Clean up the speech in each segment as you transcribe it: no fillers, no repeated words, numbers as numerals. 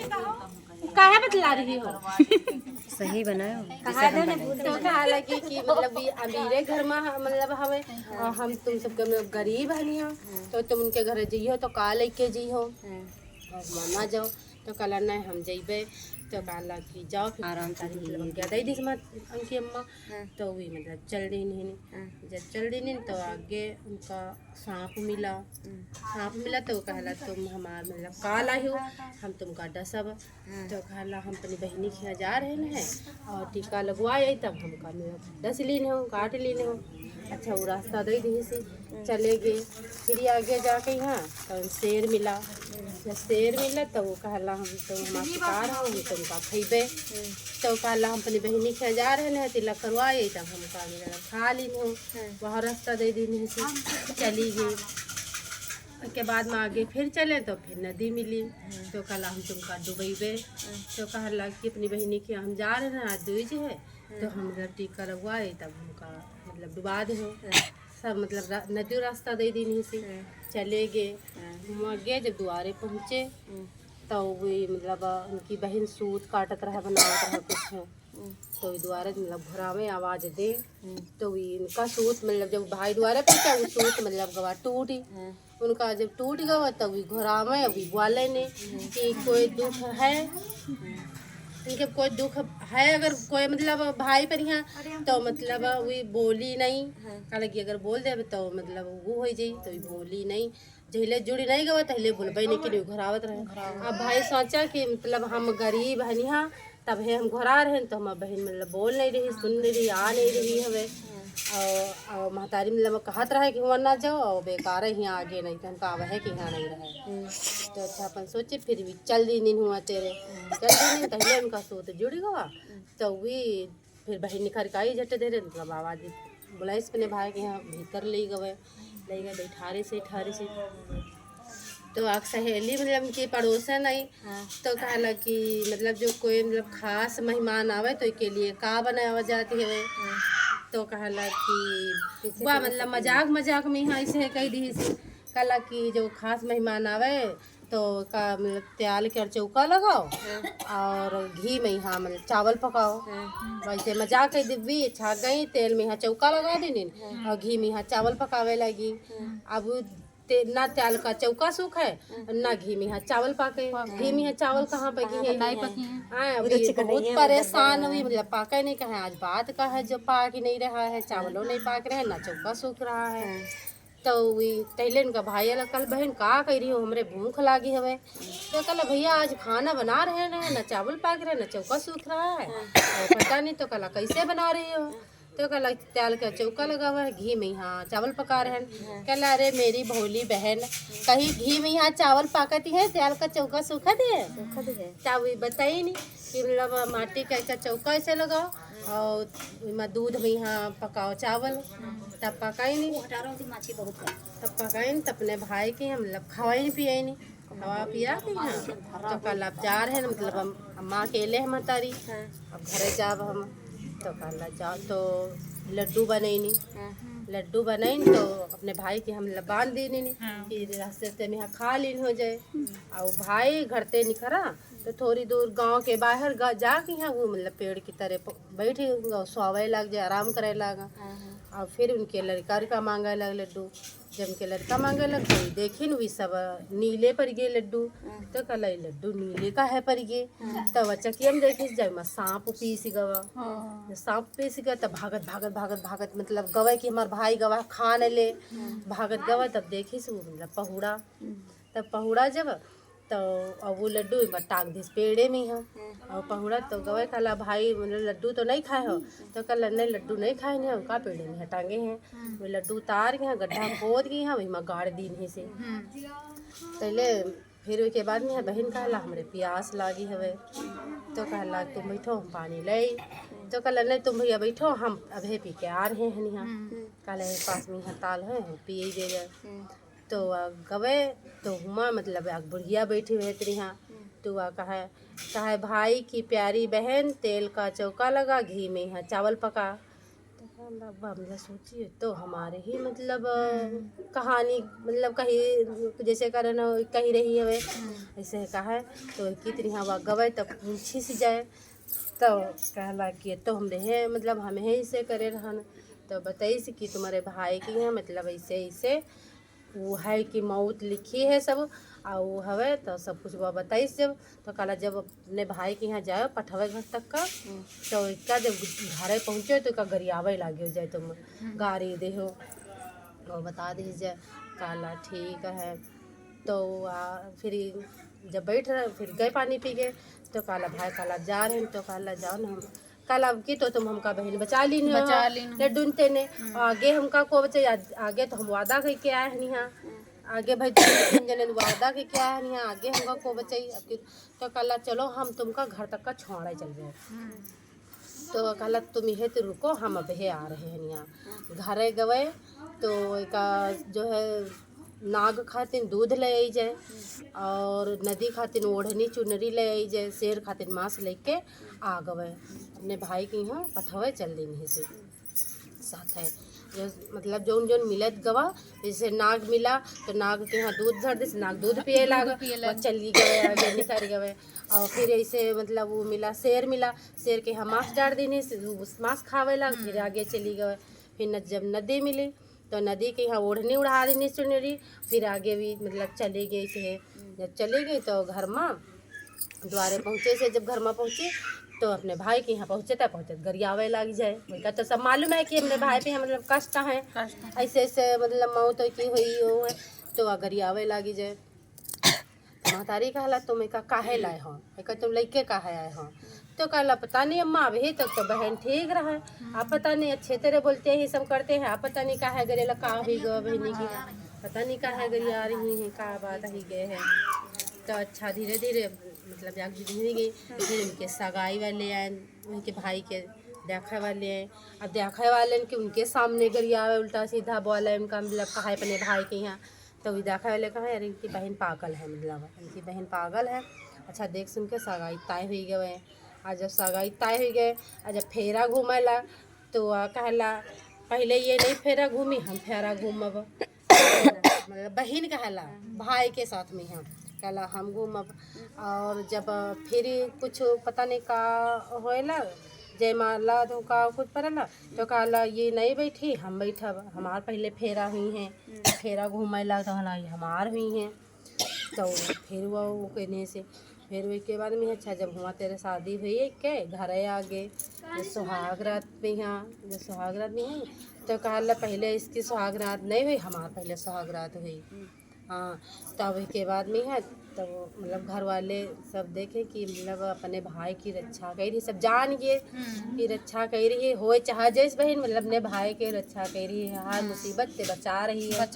काहे बतला रही हो? सही बनायो। तो कहा कि मतलब ये अमीरे घर में मतलब हमें हम तुम सबके मतलब गरीब हनिया तो तुम उनके घर जइहो तो का लेके जइहो और माना जाओ तो कल नहीं हम जइबे तो कहला कि जाओ फिर आराम से मतलब क्या दई दी उनकी अम्मा तो वही मतलब चल रही नहीं जब चल रही नहीं तो आगे उनका सांप मिला तो कहला तुम हमार मतलब काल आई हो हम तुमका डसब तो कहला हम अपनी बहनी के यहाँ जा रहे हैं और टीका लगवाए तब हमका मतलब डस लीन हो काट लीन हो। अच्छा वो रास्ता दे दी से चले गए फिर आगे जाके यहाँ तो शेर मिला जब शेर मिला तो वो कहला हम तो हमारा शिकार हो हम तुमका खइबे तो कहला हम अपनी बहनी के जा रहे हैं तिलक करवाए तब हमका मिला खा ली हो वहाँ रास्ता दे दी से चली गई। उसके बाद में आगे फिर चले तो फिर नदी मिली तो कहला हम तुमका डुबेबे तो कहला कि अपनी बहनी के हम जा रहे हैं आज दूज है तो हम मतलब टीका लगवाए तब हमका मतलब डुबा दे हो सब मतलब नदी रास्ता दे दी नहीं सी चले गए। हम गए जब द्वारे पहुँचे तो वही मतलब उनकी बहन सूत काटत रहा बनावत रहा कुछ तो द्वारे मतलब घुरावे आवाज़ दे तो वही इनका सूत मतलब जब भाई द्वारे पहुँचा वो सूत मतलब गवा टूटी उनका जब टूट गया तब वही घुरावे अभी बोले ने कि कोई दुख है इनके कोई दुख है अगर कोई मतलब भाई पर यहाँ तो मतलब वही बोली नहीं कहला कि अगर बोल दे तो मतलब वो हो जाई तो बोली नहीं जहिले जुड़ी नहीं गवा तहिले बोलबे नहीं कि घुरावत रहे। अब भाई सोचा कि मतलब हम गरीब है यहाँ तब है हम घुरा रहे तो हम बहन मतलब बोल नहीं रही सुन नहीं रही आ नहीं रही हवे और महतारी मतलब कहत रहे कि वहाँ ना जाओ और बेकार है यहाँ आगे नहीं तो हमका है कि यहाँ नहीं रहे तो अच्छा अपन सोचे फिर भी चल दी नहीं हुआ तेरे चल दी नहीं पहले उनका सोत जुड़ गवा तो भी फिर बहन निखर का ही झट दे रहे मतलब आवाज़ बोला इस अपने भाई के यहाँ भीतर ले गए ठारे से तो आग सहेली मतलब उनकी पड़ोसन आई तो कहला कि मतलब जो कोई मतलब खास मेहमान आवे तो के लिए का बनावा जाती है तो कहला कि वाह मतलब मजाक में यहाँ ऐसे कह दी कहला कि जो खास मेहमान आवे तो का मतलब त्याल के चौका लगाओ और घी में यहाँ मतलब चावल पकाओ वैसे मजाक कह दिव्वी छा गई तेल में यहाँ चौका लगा देनी और घी में यहाँ चावल पकावे लगी। अब ना त्याल का चौका सूख है ना घी में यहाँ चावल पाके घी में यहाँ चावल कहाँ पकी है नहीं पकी बहुत परेशान हुई मतलब पाके नहीं कहे आज बात का है जो पाक ही नहीं रहा है चावलों नहीं पाक रहे ना चौका सूख रहा है तो वही पहले उनका भाई अलग कल बहन का कह रही हो हमरे भूख लागी हवे तो कल भैया आज खाना बना रहे हैं ना चावल पाक रहे ना चौका सूख रहा है और पता नहीं तो कल कैसे बना रही हो तो कल त्याल का चौका लगा हुआ है घी में यहाँ चावल पका रहे हैं कल अरे मेरी भोली बहन कहीं घी में यहाँ चावल पाकती है त्याल का चौका सूखा दिए चावल बताई नहीं कि मतलब माटी का चौका ऐसे लगाओ और दूध में यहाँ पकाओ चावल तब पकाई नहीं तब पकाई नहीं तब अपने भाई के हम मतलब खवाई नहीं पियाई नहीं खवा पिया के यहाँ तो कल आप जा रहे हैं मतलब हम अम्मा अकेले हम तारी अब घरे जाब हम तो कहला जाओ तो लड्डू बनैनी तो अपने भाई के हम बांध दी नहीं कि रास्ते में यहाँ खा लीन हो जाए और भाई घरते निखरा तो थोड़ी दूर गांव के बाहर जाके यहाँ वो मतलब पेड़ की तरह बैठे सोवे लग जाए आराम करे लगा और फिर उनके लड़का मांगे लग लड्डू जब उनके लड़का मांगे लग तो देखी वी सब नीले पर गए लड्डू तो कल लड्डू नीले का है पर गए तब चकिया में देखी जब सांप पीस गवा सांप पीस गया तब भागत मतलब गवा कि हमार भाई गवा खा न ले भागत गवा तब देखी से मतलब पहुड़ा तब पहुड़ा जब तो और वो लड्डू टाँग दिस पेड़े में है और पहुड़ा तो गवे कहला भाई मतलब लड्डू तो नहीं खाए हो तो कल नहीं लड्डू नहीं खाए नहीं उनका पेड़े में है टांगे हैं वो लड्डू उतार के गड्ढा खोद गई हैं वही में गाड़ दी नहीं से पहले फिर उसके बाद में बहन कहला हमरे प्यास लागी हवे तो कहला तुम बैठो हम पानी ले तो कहला नहीं तुम भैया बैठो हम अभी पी के आ रहे हैं यहाँ कहले पास में यहाँ ताल है हम पिए दे गए तो गवे तो हुआ मतलब बुढ़िया बैठी हुई तेरे यहाँ तो वह कहे भाई की प्यारी बहन तेल का चौका लगा घी में यहाँ चावल पका तो मतलब सोचिए तो हमारे ही मतलब कहानी मतलब कहीं जैसे करन कही रही है ऐसे कहा है तो कितनी हवा गवे तब पूछी सी जाए तो कहला कि तो हम रहे मतलब हमें ऐसे करे रहन तो बताई से कि तुम्हारे भाई की है मतलब ऐसे ऐसे वो है कि मौत लिखी है सब और वो हवे तो सब कुछ वो बताइस जब तो कहला जब अपने भाई के यहाँ जाओ पठवे घर तक का तो इसका जब घरे पहुँचे तो का गरियावे लागे जाए तुम गाड़ी देहो तो बता दी जाए कहला ठीक है तो फिर जब बैठ रहे फिर गए पानी पी गए तो कहला भाई कहला जा रहे हैं तो कहला जाओ ना हम कल अब की तो तुम हमका बहन बचा ली लड्डून तेने आगे हमका को बचे आगे तो हम वादा करके आए हैं यहाँ आगे भाई तीन जने वादा करके आए हैं यहाँ आगे हमका को बचाई अब की तो कहला चलो हम तुमका घर तक का छोड़ा चल गए तो कहला तुम ये तो रुको हम अब आ रहे हैं यहाँ घरे गए तो एक जो है नाग खातिन दूध ले आई जाए और नदी खातिन ओढ़नी चुनरी ले आई जाए शेर खातिन मांस लेके आ गए अपने भाई के यहाँ पठवे चल दी से साथ है जो मतलब जोन जोन मिलत गवा जैसे नाग मिला तो नाग के यहाँ दूध धर दे नाग दूध पिए लाग चली गए आगे निकल गए और फिर ऐसे मतलब वो मिला शेर के यहाँ मांस डाल देने से उस मांस खावे लग फिर आगे चली गए फिर जब नदी मिली तो नदी के यहाँ ओढ़नी उड़ा देनी चुनरी फिर आगे भी मतलब चली गई थे जब चली गई तो घर में द्वारे पहुँचे से जब घर में पहुँची तो अपने भाई के यहाँ पहुँचे गरियावे लग जाए उनका तो सब मालूम है कि अपने भाई पे मतलब कष्ट है ऐसे ऐसे मतलब मौत की हुई हो है तो गरियावे लगी जाए महतारी कहला तुम एक काहे लाए हो एक तुम लैके काहे आए हो तो कहला पता नहीं अम्मा अभी तक तो बहन ठीक रहा है आप पता नहीं अच्छे तरह बोलते हैं सब करते हैं आप पता नहीं काहे गरेला का भी गो बहनी की पता नहीं काहे गरी आ रही है का बात ही गए हैं तो अच्छा धीरे धीरे मतलब जाग धीरे गई फिर उनके सगाई वाले आए उनके भाई के देखने वाले हैं अब देखने वाले कि उनके सामने गरिया उल्टा सीधा बोला उनका मतलब कहा है अपने भाई के यहाँ तो भी देखने वाले कहा यार इनकी बहन पागल है मतलब इनकी बहन पागल है अच्छा देख सुन के सगाई तय हुई गए आज जब सगाई तय हुई गए और जब फेरा घूमेला तो कहला पहले ये नहीं फेरा घूमी हम फेरा घूमब मतलब बहन कहला भाई के साथ में हम कहला हम घूमब और जब फिर कुछ पता नहीं का होएला जयमाला तो का कुछ पड़ला तो कहला ये नहीं बैठी हम बैठब हमार पहले फेरा हुई हैं फेरा घूमेला तो हला हमार हुई हैं तो फिर वो कहने से फिर उसके बाद में अच्छा जब हुआ तेरे शादी हुई है के घर आ गए जो सुहाग रात में यहाँ जो सुहाग रात में है तो कहला पहले इसकी सुहाग रात नहीं हुई हमार पहले सुहाग रात हुई हाँ तब इसके बाद में है तो मतलब घर वाले सब देखे कि मतलब अपने भाई की रक्षा कर रही सब जान गए कि रक्षा कर रही है हो चाहे जैस बहन मतलब अपने भाई के रक्षा कर रही है हर मुसीबत से बचा रही है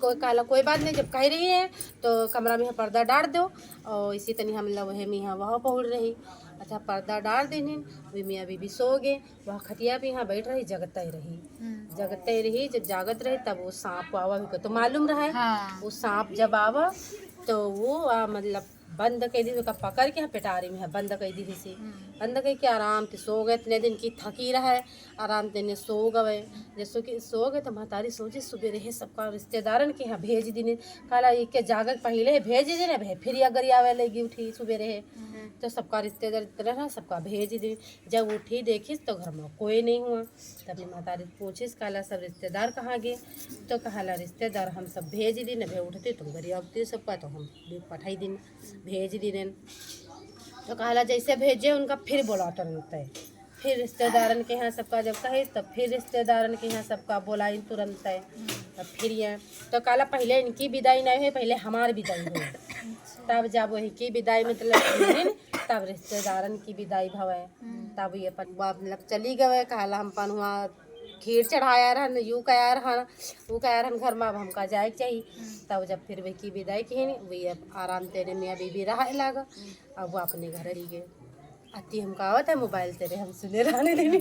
कोई कहला कोई बात नहीं जब कह रही है तो कमरा में पर्दा डाल दो और इसी तरह हम लोग वह मियाँ वहाँ पहुँच रही अच्छा पर्दा डाल देने वे मियाँ बीबी सो गए वह खटिया भी यहाँ बैठ रही जगते रही जब जागत रही तब वो सांप आवा भी तो मालूम रहा है वो सांप जब आवा तो वो मतलब बंद कर दी तो पकड़ के पेटारी में है बंद कर दी थी बंद करके आराम से सो गए इतने दिन की थकी रहा है आराम से सो गए जैसो कि सो गए तो महतारी सोचे सुबह रहे सबका रिश्तेदारन के यहाँ भेज दी कहला एक के जागत पहले भेज देने भाई फिर अगर आवे लगी उठी सुबह रहे तो सबका रिश्तेदार रहा सबका भेज दी जब उठी देखी तो घर में कोई नहीं हुआ तभी महतारी पूछिस कहला सब रिश्तेदार कहाँ गए तो कहला रिश्तेदार हम सब भेज दी न भाई उठते तुम घर आती सबका तो हम पठाई दिन भेज दी तो कहला जैसे भेजे उनका फिर बोला तुरंत है फिर रिश्तेदारन के यहाँ सबका जब कहे तब फिर रिश्तेदारन के यहाँ सबका बोलाई तुरंत है तब फिर ये तो कहला पहले इनकी विदाई नहीं हुई पहले हमारी विदाई हुई तब जब वही की विदाई मतलब तब रिश्तेदारन की विदाई भवे तब ये मतलब चली गए कहला हम पन हुआ खीर चढ़ाया रहन यू कया रहन वो कया रहन घर में अब हमका जाए चाहिए तब जब फिर वे की विदाई की वही अब आराम तेरे मियाँ बीबी रहा लगा अब वो अपने घर ही गए आती हमका आवत है मोबाइल तेरे हम सुने रहने देने